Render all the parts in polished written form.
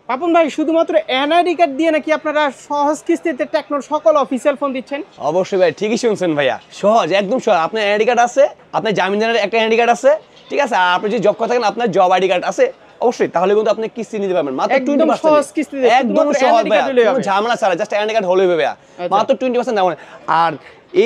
পাপন ভাই শুধুমাত্র NID card দিয়ে নাকি আপনারা সহজ কিস্তিতে টেকনোর সকল অফিসিয়াল ফোন দিচ্ছেন? অবশ্যই ভাই, ঠিকই শুনছেন ভাইয়া, সহজ, একদম সহজ। আপনার এনআইডি কার্ড আছে, আপনার জামিনদারের একটা এনআইডি কার্ড আছে, ঠিক আছে, আর আপনি যদি জব করে থাকেন আপনার জব আইডি কার্ড আছে, অবশ্যই, তাহলে কিন্তু আপনি কিস্তি নিতে পারবেন মাত্র 20%। সহজ কিস্তিতে, একদম সহজ ভাইয়া, কোনো ঝামেলা ছাড়া, জাস্ট এনআইডি কার্ড হলেই ভাইয়া, মাত্র 20% দাম। আর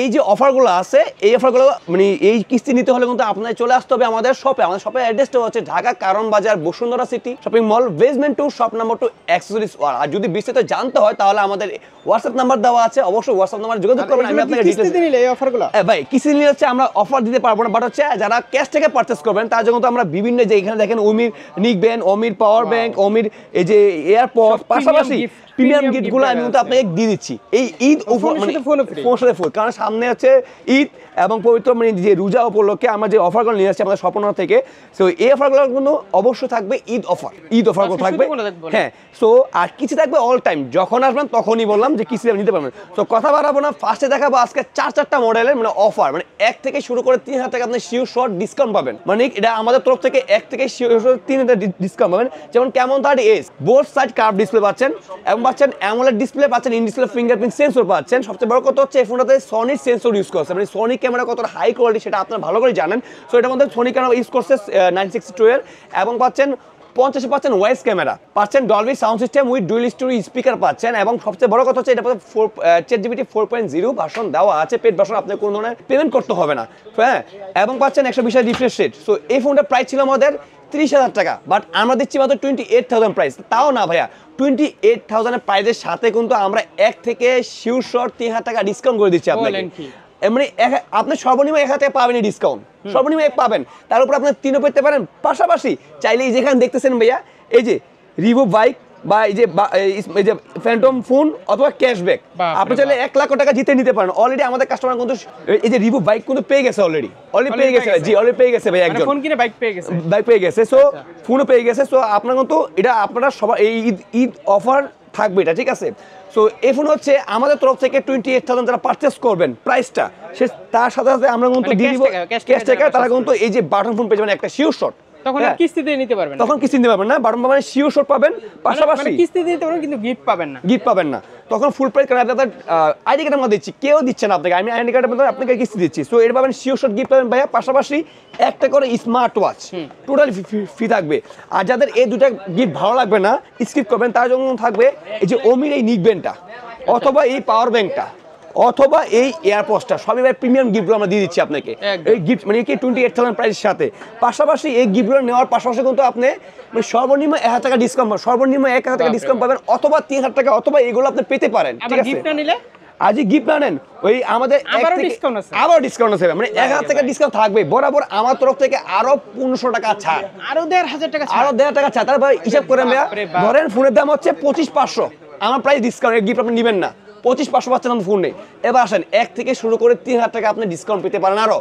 এই যে অফারগুলো আছে, এই অফারগুলো মানে এই কিস্তি নিতে হলে কিন্তু আপনাদের চলে আসতে হবে আমাদের শপে। আমাদের শপের অ্যাড্রেসটা হচ্ছে Dhaka Karwan Bazar Bashundhara city shopping mall basement 2 shop number 2 accessories war. আর যদি বিস্তারিত জানতে হয় তাহলে আমাদের হোয়াটসঅ্যাপ নাম্বার দেওয়া আছে, অবশ্যই হোয়াটসঅ্যাপ নাম্বার যোগাযোগ করবেন। আমি আপনাকে ডিটেইলস দিলে এই অফারগুলো ভাই কিস্তি নিলে হচ্ছে আমরা অফার দিতে পারবো না, বাট হচ্ছে যারা ক্যাশ থেকে পারচেজ করবেন তার জন্য তো আমরা বিভিন্ন যে এখানে দেখেন অমির নিকবেন, অমির পাওয়ার ব্যাংক, অমির এই যে এয়ারপড, পাশাপাশি প্রিমিয়াম গিফটগুলো আমি কিন্তু আপনাকে দিয়ে দিচ্ছি এই ঈদ মানে ফোনের সাথে ফুল, কারণ সামনে হচ্ছে ঈদ এবং পবিত্র মানে যে রোজা উপলক্ষে আমরা যে অফারগুলো নিয়ে আসছি আমাদের স্বপ্ন থেকে। সো এই অফারগুলো কিন্তু অবশ্যই থাকবে ঈদ অফারগুলো থাকবে, হ্যাঁ। সো আর কিছু থাকবে অল টাইম, যখন আসবেন তখনই বললাম যে কিছু নিতে পারবেন। তো কথা বাড়াবো না, ফার্স্টে দেখাবো আজকে 4টা মডেলের মানে অফার, মানে 1 থেকে শুরু করে 3000 টাকা আপনি শিওর শর্ট ডিসকাউন্ট পাবেন। মানে এটা আমাদের তরফ থেকে 1 থেকে শিওর 3000 ডিসকাউন্ট পাবেন। যেমন কেমন 30s both side curve display পাচ্ছেন এবং পাচ্ছেন অ্যামোলেড ডিসপ্লে পাচ্ছেন, ইন ডিসপ্লে ফিঙ্গারপ্রিন্ট সেন্সর পাচ্ছেন। সবচেয়ে বড় কথা হচ্ছে এই ফোনটাতে সনির সেন্সর ইউজ করছে, মানে সনি ক্যামেরা কতটা হাই কোয়ালিটি সেটা আপনারা ভালো করে জানেন। সো এটার মধ্যে সনি ক্যামেরা ইউজ করছে 962 এর, এবং পাচ্ছেন 50 পাচ্ছেন ওয়েস ক্যামেরা, পাচ্ছেন Dolby sound system with dual story speaker পাচ্ছেন, এবং সবচেয়ে বড় কথা হচ্ছে এটা ChatGPT 4.0 ভার্সন দেওয়া আছে, পেড ভার্সন, আপনি কোনো ধরনের পেমেন্ট করতে হবে না, হ্যাঁ। এবং পাচ্ছেন 120 রিফ্রেশ রেট। সো এই ফোনটার প্রাইস ছিল আমাদের 30,000 টাকা, বাট আমরা দিচ্ছি মাত্র 28,000 প্রাইস। তাও না ভাইয়া, 28,000 এর প্রাইসের সাথে কিন্তু আমরা 1 থেকে শিওর শর্ট 3000 টাকা ডিসকাউন্ট করে দিচ্ছি আপনাকে। মানে আপনি সর্বনিম্ন 1000 টাকা পাবেন ডিসকাউন্ট, সর্বনিম্ন 1 পাবেন, তার উপর আপনি 3ও পেতে পারেন। পাশাপাশি চাইলে যেখানে দেখতেছেন ভাইয়া এই যে রিভো বাইক বা এই যে ফ্যান্টম ফোন অথবা ক্যাশব্যাক, আপনি চাইলে 1 লাখ টাকা জিতে নিতে পারেন। অলরেডি আমাদের কাস্টমার কিন্তু এই যে রিভো বাইক কিন্তু পেয়ে গেছে, অলরেডি পেয়ে গেছে, জি অলরেডি পেয়ে গেছে ভাই, একজন ফোন কিনে বাইক পেয়ে গেছে, সো ফোনও পেয়ে গেছে। সো আপনার কিন্তু এটা আপনারা সবাই এই ঈদ অফার থাকবে এটা, ঠিক আছে। সো এই ফোন হচ্ছে আমাদের তরফ থেকে 28,000 যারা পারচেস করবেন প্রাইসটা, সে তার সাথে সাথে আমরা কিন্তু দিয়ে দিব ক্যাশ টাকা, তারা কিন্তু এই যে বাটন ফোন পেয়ে যাবেন একটা শিওর শট, তখন কিস্তিতে নিতে পারবেন, তখন কিস্তি নিতে পারবেন না, বাটন পাবেন শিওর শট পাবেন, পাশাপাশি কিস্তিতে নিতে পারবেন কিন্তু গিফট পাবেন না, তখন ফুল প্রাইস কারণ আপনাদের আইডি কার্ডের মধ্যে দিচ্ছি, কেউ দিচ্ছে না আপনাকে, আমি আইডি কার্ডের মধ্যে আপনাকে কিস্তি দিচ্ছি। সো এর পাবেন শিওর শট গিফট পাবেন ভাইয়া, পাশাপাশি একটা করে স্মার্ট ওয়াচ টোটালি ফ্রি থাকবে। আর যাদের এই দুটা গিফট ভালো লাগবে না, স্কিপ করবেন, তার জন্য থাকবে এই যে অমির এই নিকবেনটা, অথবা এই পাওয়ার ব্যাংকটা, অথবা এই এয়ারপডসটা, সবই ভাই প্রিমিয়াম গিফটগুলো আমরা দিয়ে দিচ্ছি আপনাকে। এই গিফট মানে কি 28,000 প্রাইসের সাথে, পাশাপাশি এই গিফটগুলো নেওয়ার পাশাপাশি কিন্তু আপনি মানে সর্বনিম্ন 1000 টাকা ডিসকাউন্ট পাবেন, সর্বনিম্ন 1000 টাকা ডিসকাউন্ট পাবেন, অথবা 3000 টাকা, অথবা এগুলো আপনি পেতে পারেন, ঠিক আছে। গিফট নিলে আজই গিফট না নেন, ওই আমাদের আবার ডিসকাউন্ট আছে, মানে 1000 টাকা ডিসকাউন্ট থাকবে বরাবর আমার তরফ থেকে, আরো 1500 টাকা ছাড়, আরো 1500 টাকা ছাড়, আরো 1000 টাকা ছাড়। তারপর হিসাব করে ধরেন ফোনের দাম হচ্ছে 25,500, আমার প্রাইস ডিসকাউন্ট, এই গিফট আপনি নেবেন না, 25,500 পাচ্ছেন আমার ফোন নেই। এবার আসেন 1 থেকে শুরু করে 3000 টাকা আপনি ডিসকাউন্ট পেতে পারেন আরো,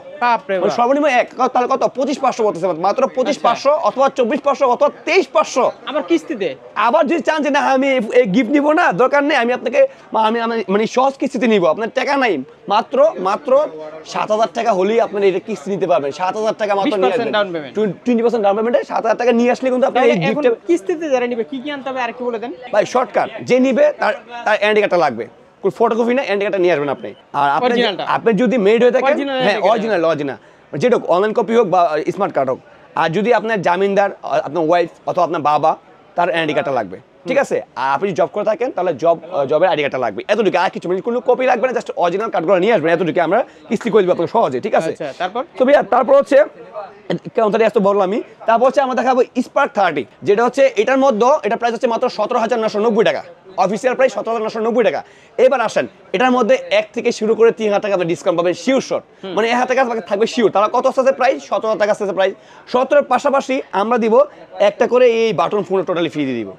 সর্বনিম্ন 1, তাহলে কত 25,500 বলতেছে, মাত্র 25,500 অথবা 24,500 অথবা 23,500 আবার কিস্তিতে। আবার যদি চান যে না আমি এই গিফট নিব না, দরকার নেই, আমি আপনাকে আমি মানে সহজ কিস্তিতে নিব, আপনার টাকা নাই, মাত্র 7,000 টাকা হলেই আপনি এটা কিস্তি নিতে পারবেন। 7,000 টাকা মাত্র নিয়ে আসবেন, 20% ডাউন পেমেন্টে 7,000 টাকা নিয়ে আসলে কিন্তু আপনি এই গিফট কিস্তিতে যারা নিবে কি কি আনতে হবে আর কি বলে দেন ভাই। শর্টকাট, যে নিবে তার আইডি কার্ডটা লাগবে, ফটোকপি না আইডি কার্ডটা নিয়ে আসবেন আপনি। আর আপনি যদি মেড হয়ে থাকেন, হ্যাঁ অরিজিনাল যেটা অনলাইন কপি হোক বা স্মার্ট কার্ড হোক। আর যদি আপনার জামিনদার আপনার ওয়াইফ অথবা আপনার বাবা, তার আইডি কার্ডটা লাগবে, ঠিক আছে। আর আপনি জব করে থাকেন তাহলে জবের আইডি কার্ডটা লাগবে, এতটুকু, আর কিছু মানে কোনো কপি লাগবে না, জাস্ট অরিজিনাল কার্ডগুলো নিয়ে আসবেন, এতটুকু আমরা কিস্তি করে দিব আপনাকে সহজে, ঠিক আছে। তারপর হচ্ছে কেমন এত বললাম আমি। তারপর হচ্ছে আমরা দেখাবো স্পার্ক 30, যেটা হচ্ছে এটার মধ্যে এটা প্রাইস হচ্ছে মাত্র 17,990 টাকা, অফিসিয়াল প্রাইস 17,990 টাকা। এবার আসেন এটার মধ্যে 1 থেকে শুরু করে 3000 টাকা আপনি ডিসকাউন্ট পাবেন শিওর শট, মানে 1000 টাকা থাকবে শিওর। তাহলে কত আছে প্রাইস? 17,000 টাকা আছে প্রাইস। 17 এর পাশাপাশি আমরা দিব একটা করে এই বাটন ফোন টোটালি ফ্রি দিয়ে দিব,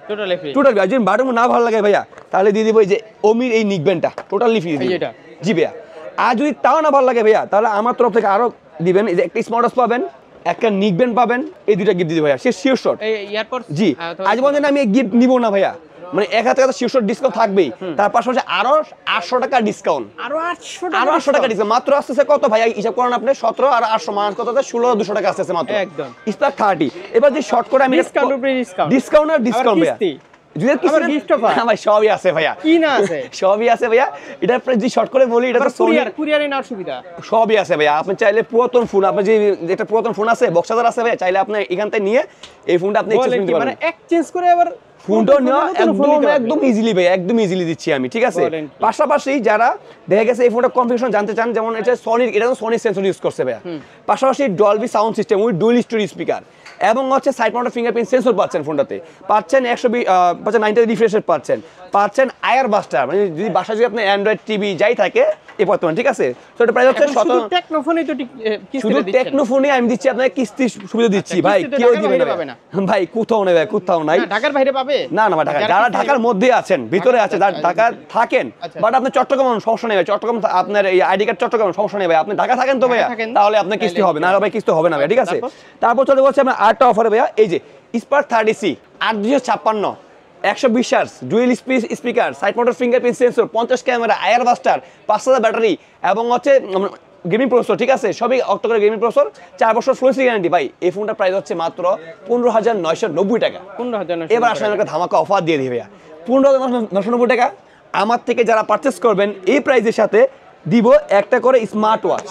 টোটালি। আর যদি বাটন না ভালো লাগে ভাইয়া তাহলে দিয়ে দিব এই যে অমির এই নিকবেনটা টোটালি ফ্রি দিব, জি ভাইয়া। আর যদি তাও না ভালো লাগে ভাইয়া তাহলে আমার তরফ থেকে আরো দিবেন, এই যে একটা স্মার্ট ওয়াচ পাবেন, একটা নিকবেন পাবেন, এই দুইটা গিফট দিদি ভাইয়া, সে শিওর শট। জি আজ বলছেন আমি এই গিফট নিব না ভাইয়া, মানে 1000 টাকা শিওর শট ডিসকাউন্ট থাকবেই, তার পাশাপাশি আরো 800 টাকা ডিসকাউন্ট, আরো 800 টাকা ডিসকাউন্ট। মাত্র আসতেছে কত ভাইয়া হিসাব করেন আপনি, 17 আর 800 মাইনাস কত আছে, 16,200 টাকা আসতেছে মাত্র, একদম স্পার্ক 30। এবার যে শর্ট করে আমি ডিসকাউন্ট আর ডিসকাউন্ট ভাইয়া, ভাই সবই আছে ভাইয়া, কি না আছে সবই আছে ভাইয়া। এটা যদি শর্ট করে বলি, এটা তো কুরিয়ারে নেওয়ার সুবিধা সবই আছে ভাইয়া। আপনি চাইলে পুরাতন ফোন, আপনার যে একটা পুরাতন ফোন আছে বক্সাদার আছে ভাইয়া, চাইলে আপনি এখান থেকে নিয়ে এই ফোনটা আপনি এক্সচেঞ্জ করতে পারেন, মানে এক্সচেঞ্জ করে আবার ফোনটা নেওয়া একদম ইজিলি ভাই, একদম ইজিলি দিচ্ছি আমি, ঠিক আছে। পাশাপাশি যারা দেখা গেছে এই ফোনটা কনফিগারেশন জানতে চান, যেমন এটা সনির, এটা সনি সেন্সর ইউজ করছে ভাইয়া, পাশাপাশি Dolby sound system with dual storage speaker, এবং হচ্ছে সাইড মাউন্টেড ফিঙ্গারপ্রিন্ট সেন্সর পাচ্ছেন ফোনটাতে, পাচ্ছেন 90 রিফ্রেশ রেট পাচ্ছেন আয়ার বাস্টার, মানে যদি বাসায় যদি আপনার অ্যান্ড্রয়েড টিভি যাই থাকে এই বর্তমান, ঠিক আছে। তো এটা প্রাইস হচ্ছে টেকনোফোনে তো শুধু টেকনোফোনে আমি দিচ্ছি আপনাকে কিস্তি সুবিধা দিচ্ছি ভাই, কেউ দিবে না ভাই, কোথাও নেই ভাই, কোথাও নাই। ঢাকার বাইরে পাবে না না, ঢাকা যারা ঢাকার মধ্যে আছেন, ভিতরে আছে, যারা ঢাকা থাকেন, বাট আপনি চট্টগ্রাম সমস্যা নেই ভাই, চট্টগ্রাম আপনার এই আইডি কার্ড চট্টগ্রাম সমস্যা নেই ভাই, আপনি ঢাকা থাকেন তো ভাইয়া, তাহলে আপনার কিস্তি হবে না ভাই, কিস্তি হবে না ভাই, ঠিক আছে। তারপর চলে যাচ্ছে আপনার আরেকটা অফারে ভাইয়া, এই যে Spark 30C 8256 120 hertz dual speaker, side mounted fingerprint sensor, 50 camera, ear buster, 5000 battery, এবং হচ্ছে গেমিং প্রসেসর, ঠিক আছে, সবই অক্টোকোর গেমিং প্রসেসর, 4 বছর ফ্লুয়েন্সি গ্যারান্টি ভাই। এই ফোনটার প্রাইস হচ্ছে মাত্র 15,990 টাকা। এবার আসলে একটা ধামাকা অফার দিয়ে দিই ভাইয়া, 15,990 টাকা আমার থেকে যারা পারচেস করবেন এই প্রাইসের সাথে দিব একটা করে স্মার্ট ওয়াচ,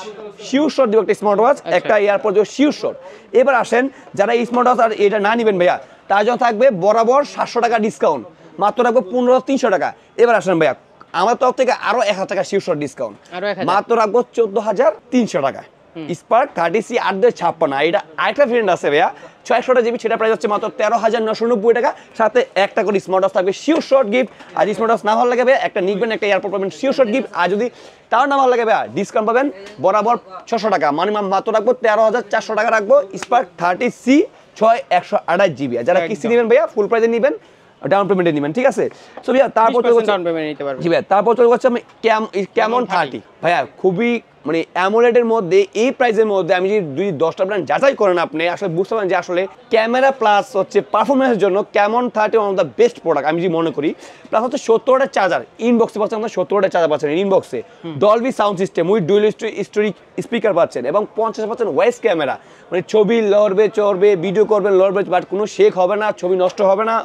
শিওর শট দিব, একটা স্মার্ট ওয়াচ, একটা এয়ারপড দিব শিওর শট। এবার আসেন যারা স্মার্ট ওয়াচ আর এটা না নেবেন ভাইয়া, তার জন্য থাকবে বরাবর 700 টাকা ডিসকাউন্ট, মাত্র রাখবো 15,300 টাকা। এবার আসেন ভাইয়া আমার তরফ থেকে আরো 1000 টাকা শিওর শট ডিসকাউন্ট, মাত্র রাখবো 14,300 টাকা। স্পার্ক 30C 8256, এটা আরেকটা ভেরিয়েন্ট আছে ভাইয়া 600 জিবি, সেটা প্রাইস হচ্ছে মাত্র 13,990 টাকা, সাথে একটা করে স্মার্ট ওয়াচ থাকবে শিওর শট গিফট। আর স্মার্ট ওয়াচ না ভালো লাগে ভাইয়া একটা নিবেন, একটা এয়ারপড পাবেন শিওর শট গিফট। আর যদি তাও না ভালো লাগে ভাইয়া ডিসকাউন্ট পাবেন বরাবর 600 টাকা, মানে মাত্র রাখবো 13,400 টাকা রাখবো স্পার্ক 30C 128 জিবি। যারা কিস্তি নেবেন ভাইয়া ফুল প্রাইসে নেবেন, ডাউন পেমেন্টে নেবেন, ঠিক আছে। সো ভাইয়া তারপর ডাউন পেমেন্ট নিতে পারবেন। জি ভাইয়া তারপর চলে যাচ্ছে আমি ক্যামন 30 ভাইয়া, খুবই মানে অ্যামোলেডের মধ্যে এই প্রাইসের মধ্যে আমি যদি 10টা ব্র্যান্ড যাচাই করেন আপনি আসলে বুঝতে পারেন যে আসলে ক্যামেরা প্লাস হচ্ছে পারফরমেন্সের জন্য Camon 30 one of the best product আমি যদি মনে করি। প্লাস হচ্ছে 70 ওয়াটের চার্জার ইনবক্সে পাচ্ছেন, আপনার 70 ওয়াটের চার্জার পাচ্ছেন ইনবক্সে, Dolby sound system with dual storage speaker পাচ্ছেন, এবং 50% ওয়েস ক্যামেরা, মানে ছবি লড়বে চড়বে, ভিডিও করবেন লড়বে, বাট কোনো শেক হবে না, ছবি নষ্ট হবে না,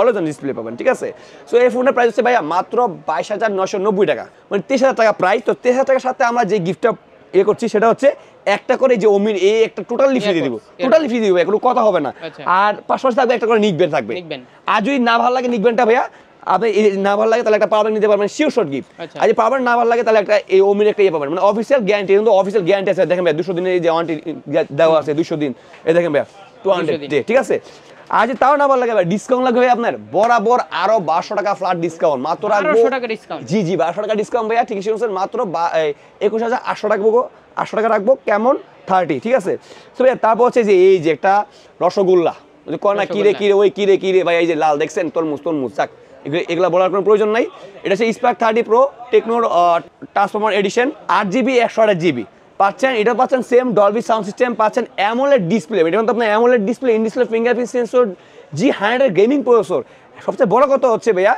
অলওয়েজ অন ডিসপ্লে পাবেন, ঠিক আছে। সো এই ফোনের প্রাইস হচ্ছে ভাইয়া মাত্র 22,990 টাকা, মানে 23,000 টাকা প্রাইস। তো 23,000 টাকার সাথে আমরা যে গিফটটা করছি সেটা হচ্ছে একটা করে যে ওমির এই একটা টোটালি ফ্রি দিয়ে দিব, টোটালি ফ্রি দিব, কোনো কথা হবে না। আর পাশাপাশি থাকবে একটা করে নিকবেন থাকবে। আর যদি না ভালো লাগে নিকবেনটা ভাইয়া আপনি না ভালো লাগে তাহলে একটা পাওয়ার ব্যাংক নিতে পারবেন শিওর শট গিফট। আর যদি পাওয়ার না ভালো লাগে তাহলে একটা এই ওমির একটা পাবেন, মানে অফিসিয়াল গ্যারান্টি, কিন্তু অফিসিয়াল গ্যারান্টি আছে। দেখেন ভাইয়া 200 দিনের এই যে ওয়ারেন্টি দেওয়া আছে, 200 দিন, এই দেখেন ভাইয়া 200 ডে, ঠিক আছে। আর যদি তাও না ভালো লাগে ডিসকাউন্ট লাগবে আপনার বরাবর আরো 1200 টাকা ফ্ল্যাট ডিসকাউন্ট, মাত্র রাখবো 1200 টাকা ডিসকাউন্ট। জি 1200 টাকা ডিসকাউন্ট ভাইয়া, ঠিক আছে মাত্র 21,800 টাকা রাখবো, 800 টাকা রাখবো কেমন 30, ঠিক আছে। তো ভাইয়া তারপর হচ্ছে যে এই যে একটা রসগোল্লা, কনা কিরে কিরে ওই কিরে কিরে ভাই, এই যে লাল দেখছেন তরমুজ যাক, এগুলা বলার কোনো প্রয়োজন নাই। এটা হচ্ছে স্পার্ক 30 প্রো টেকনোর ট্রান্সফর্মার এডিশন, 8GB 128GB পাচ্ছেন। এটা পাচ্ছেন সেম ডলবি সাউন্ড সিস্টেম, পাচ্ছেন অ্যামোলেড ডিসপ্লে, এটা কিন্তু আপনার AMOLED display, in display fingerprint sensor, G100 gaming processor. সবচেয়ে বড় কথা হচ্ছে ভাইয়া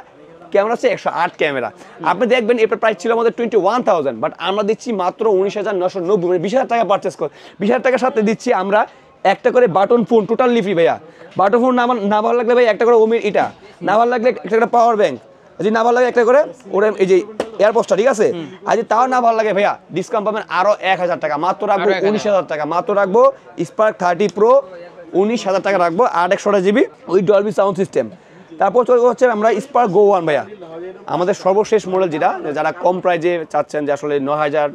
ক্যামেরা হচ্ছে 108 ক্যামেরা। আপনি দেখবেন এটার প্রাইস ছিল আমাদের 21,000, বাট আমরা দিচ্ছি মাত্র 19,990, মানে 20,000 টাকা পারচেস করে 20,000 টাকার সাথে দিচ্ছি আমরা একটা করে বাটন ফোন টোটালি ফ্রি ভাইয়া। বাটন ফোন না ভালো লাগলে ভাই একটা করে ওমির, এটা না ভালো লাগলে একটা করে পাওয়ার ব্যাংক, যদি না ভালো লাগে একটা করে ওরা এই যে এয়ারপোস্টটা, ঠিক আছে। আর যদি তাও না ভালো লাগে ভাইয়া ডিসকাউন্ট পাবেন আরো 1,000 টাকা, মাত্র রাখবো 19,000 টাকা, মাত্র রাখবো স্পার্ক 30 প্রো 19,000 টাকা রাখবো, 8 জিবি ওই ডলবি সাউন্ড সিস্টেম। তারপর চলে হচ্ছে আমরা স্পার্ক গো 1 ভাইয়া, আমাদের সর্বশেষ মডেল, যেটা যারা কম প্রাইজে চাচ্ছেন যে আসলে 9,000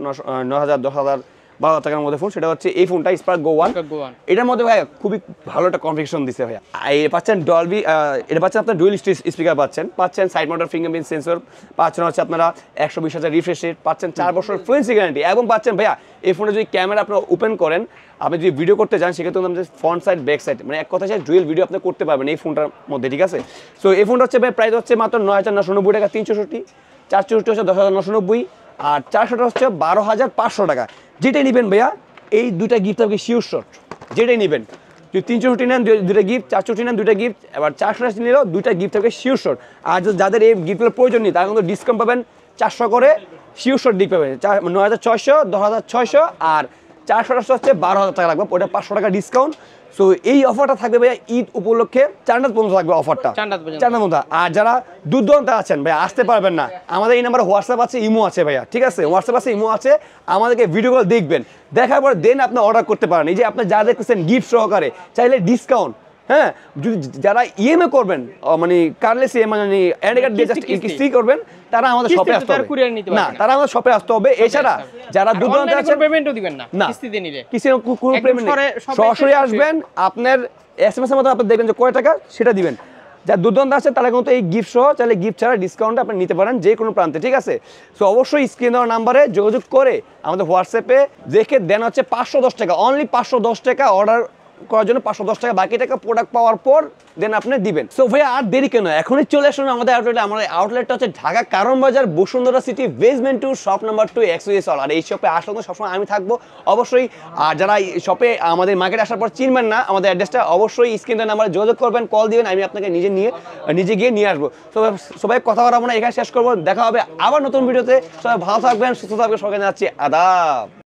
10,000 12,000 টাকার মধ্যে ফোন, সেটা হচ্ছে এই ফোনটা স্পার্ক গো 1। এটার মধ্যে ভাইয়া খুবই ভালো একটা কনফিগারেশন দিচ্ছে ভাইয়া। এটা পাচ্ছেন ডলবি, এটা পাচ্ছেন আপনার ডুয়াল স্পিকার পাচ্ছেন সাইড মাউন্টেড ফিঙ্গারপ্রিন্ট সেন্সর পাচ্ছেন, হচ্ছে আপনারা 120,000 রিফ্রেশ রেট পাচ্ছেন, 4 বছর ফ্লুয়েন্সি গ্যারান্টি, এবং পাচ্ছেন ভাইয়া এই ফোনে যদি ক্যামেরা আপনারা ওপেন করেন, আপনি যদি ভিডিও করতে চান সেক্ষেত্রে আমাদের ফ্রন্ট সাইড ব্যাক সাইড, মানে এক কথা ডুয়েল ভিডিও আপনি করতে পারবেন এই ফোনটার মধ্যে, ঠিক আছে। সো এই ফোনটা হচ্ছে ভাই প্রাইস হচ্ছে মাত্র 9,990 টাকা, 364, 464 হচ্ছে 10,990, আর 400টা হচ্ছে 12,500 টাকা। যেটাই নেবেন ভাইয়া এই দুইটা গিফট থাকবে শিওর শট, যেটাই নেবেন যদি 360 নেন দুইটা গিফট, 460 নেন দুইটা গিফট, এবার 480 নিলেও দুইটা গিফট থাকবে শিওর শট। আর যাদের এই গিফটের প্রয়োজন নেই তারা কিন্তু ডিসকাউন্ট পাবেন 400 করে শিওর শট গিফট পাবেন, 9,600, 10,600, আর 400টা হচ্ছে 12,000 টাকা লাগবে, ওটা 500 টাকা ডিসকাউন্ট। সো এই অফারটা থাকবে ভাইয়া ঈদ উপলক্ষে 4 রাত পর্যন্ত থাকবে অফারটা, 4 রাত পর্যন্ত। 4 রাত পর্যন্ত। আর যারা দূর দূরান্তে আছেন ভাইয়া, আসতে পারবেন না, আমাদের এই নাম্বারে হোয়াটসঅ্যাপ আছে, ইমো আছে ভাইয়া, ঠিক আছে? হোয়াটসঅ্যাপ আছে, ইমো আছে, আমাদেরকে ভিডিও কল দেখবেন, দেখার পর দেন আপনি অর্ডার করতে পারেন। এই যে আপনি যা দেখতেছেন গিফট সহকারে, চাইলে ডিসকাউন্ট, হ্যাঁ, যদি যারা ইএমএ করবেন, মানে কার্ডলেস মানে অ্যাড কার্ড দিয়ে জাস্ট কিস্তি করবেন, তারা আমাদের শপে আসতে হবে না, তারা আমাদের শপে আসতে হবে। এছাড়া যারা দূর দূরান্তে আছেন পেমেন্টও দিবেন না, না, কিস্তিতে নিলে কিস্তি কোনো পেমেন্ট নেই, সরাসরি আসবেন, আপনার এসএমএস এর মধ্যে আপনি দেখবেন যে কয় টাকা সেটা দিবেন। যারা দুর্দান্ত আছে তারা কিন্তু এই গিফট সহ, চাইলে গিফট ছাড়া ডিসকাউন্ট আপনি নিতে পারেন যে কোনো প্রান্তে, ঠিক আছে? সো অবশ্যই স্ক্রিন দেওয়ার নাম্বারে যোগাযোগ করে আমাদের হোয়াটসঅ্যাপে দেখে দেন হচ্ছে 510 টাকা, অনলি 510 টাকা অর্ডার করার জন্য 510 টাকা, বাকি টাকা প্রোডাক্ট পাওয়ার পর দেন আপনি দিবেন। সো ভাই আর দেরি কেন, এখনই চলে আসুন আমাদের আউটলেটে। আমাদের আউটলেটটা হচ্ছে Dhaka Karwan Bazar, Bashundhara city, basement 2, shop number 2, XOS হল। আর এই শপে আসলে তো সবসময় আমি থাকবো অবশ্যই। আর যারা এই শপে আমাদের মার্কেটে আসার পর চিনবেন না আমাদের অ্যাড্রেসটা, অবশ্যই স্ক্রিনের নাম্বারে যোগাযোগ করবেন, কল দিবেন, আমি আপনাকে নিজে গিয়ে নিয়ে আসবো। তো সবাই কথা বলা আমরা এখানে শেষ করবো, দেখা হবে আবার নতুন ভিডিওতে। সবাই ভালো থাকবেন, সুস্থ থাকবেন, সবাইকে জানাচ্ছি আদাব।